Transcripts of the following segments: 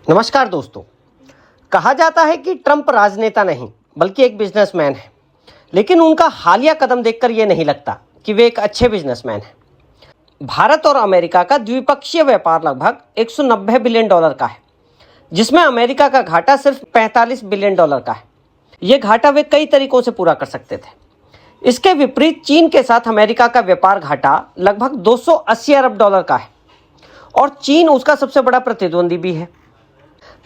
नमस्कार दोस्तों। कहा जाता है कि ट्रंप राजनेता नहीं बल्कि एक बिजनेसमैन है, लेकिन उनका हालिया कदम देखकर यह नहीं लगता कि वे एक अच्छे बिजनेसमैन हैं। भारत और अमेरिका का द्विपक्षीय व्यापार लगभग 190 बिलियन डॉलर का है, जिसमें अमेरिका का घाटा सिर्फ 45 बिलियन डॉलर का है। यह घाटा वे कई तरीकों से पूरा कर सकते थे। इसके विपरीत चीन के साथ अमेरिका का व्यापार घाटा लगभग 280 अरब डॉलर का है और चीन उसका सबसे बड़ा प्रतिद्वंदी भी है।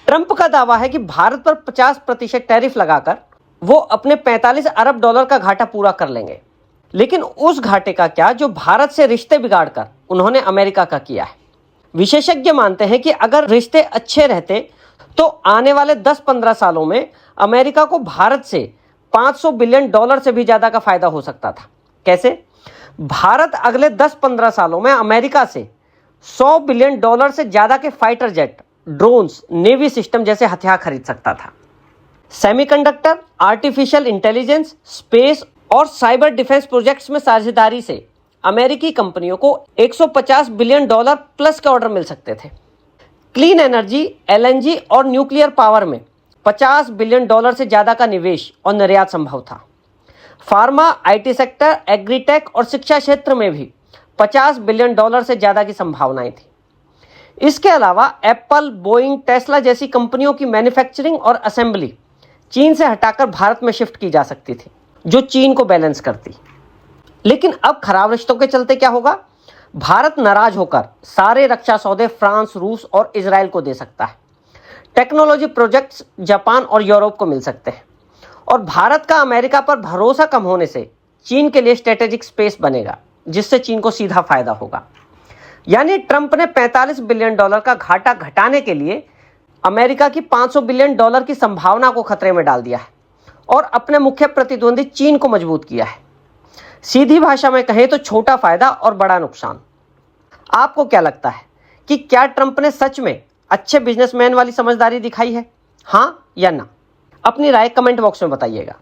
ट्रंप का दावा है कि भारत पर 50% टैरिफ लगाकर वो अपने 45 अरब डॉलर का घाटा पूरा कर लेंगे, लेकिन उस घाटे का क्या जो भारत से रिश्ते बिगाड़कर उन्होंने अमेरिका का किया है। विशेषज्ञ मानते हैं कि अगर रिश्ते अच्छे रहते तो आने वाले 10-15 सालों में अमेरिका को भारत से 500 बिलियन डॉलर से भी ज्यादा का फायदा हो सकता था। कैसे? भारत अगले 10-15 सालों में अमेरिका से 100 बिलियन डॉलर से ज्यादा के fighter jet, drones, navy system जैसे हथियार खरीद सकता था। सेमीकंडक्टर, आर्टिफिशियल इंटेलिजेंस, स्पेस और साइबर डिफेंस प्रोजेक्ट्स में साझेदारी से अमेरिकी कंपनियों को 150 बिलियन डॉलर प्लस के ऑर्डर मिल सकते थे। क्लीन एनर्जी, एलएनजी और न्यूक्लियर पावर में 50 बिलियन डॉलर से ज्यादा का निवेश और निर्यात संभव था। फार्मा, आईटी सेक्टर, एग्रीटेक और शिक्षा क्षेत्र में भी 50 बिलियन डॉलर से ज्यादा की संभावनाएं थी। इसके अलावा एप्पल, बोइंग, टेस्ला जैसी कंपनियों की मैन्युफैक्चरिंग और असेंबली चीन से हटाकर भारत में शिफ्ट की जा सकती थी, जो चीन को बैलेंस करती। लेकिन अब खराब रिश्तों के चलते क्या होगा? भारत नाराज होकर सारे रक्षा सौदे फ्रांस, रूस और इजराइल को दे सकता है। टेक्नोलॉजी प्रोजेक्ट्स जापान और यूरोप को मिल सकते हैं और भारत का अमेरिका पर भरोसा कम होने से चीन के लिए स्ट्रेटेजिक स्पेस बनेगा, जिससे चीन को सीधा फायदा होगा। यानी ट्रंप ने 45 बिलियन डॉलर का घाटा घटाने के लिए अमेरिका की 500 बिलियन डॉलर की संभावना को खतरे में डाल दिया है और अपने मुख्य प्रतिद्वंदी चीन को मजबूत किया है। सीधी भाषा में कहें तो छोटा फायदा और बड़ा नुकसान। आपको क्या लगता है कि क्या ट्रंप ने सच में अच्छे बिजनेसमैन वाली समझदारी दिखाई है? हाँ या ना? अपनी राय कमेंट बॉक्स में बताइएगा।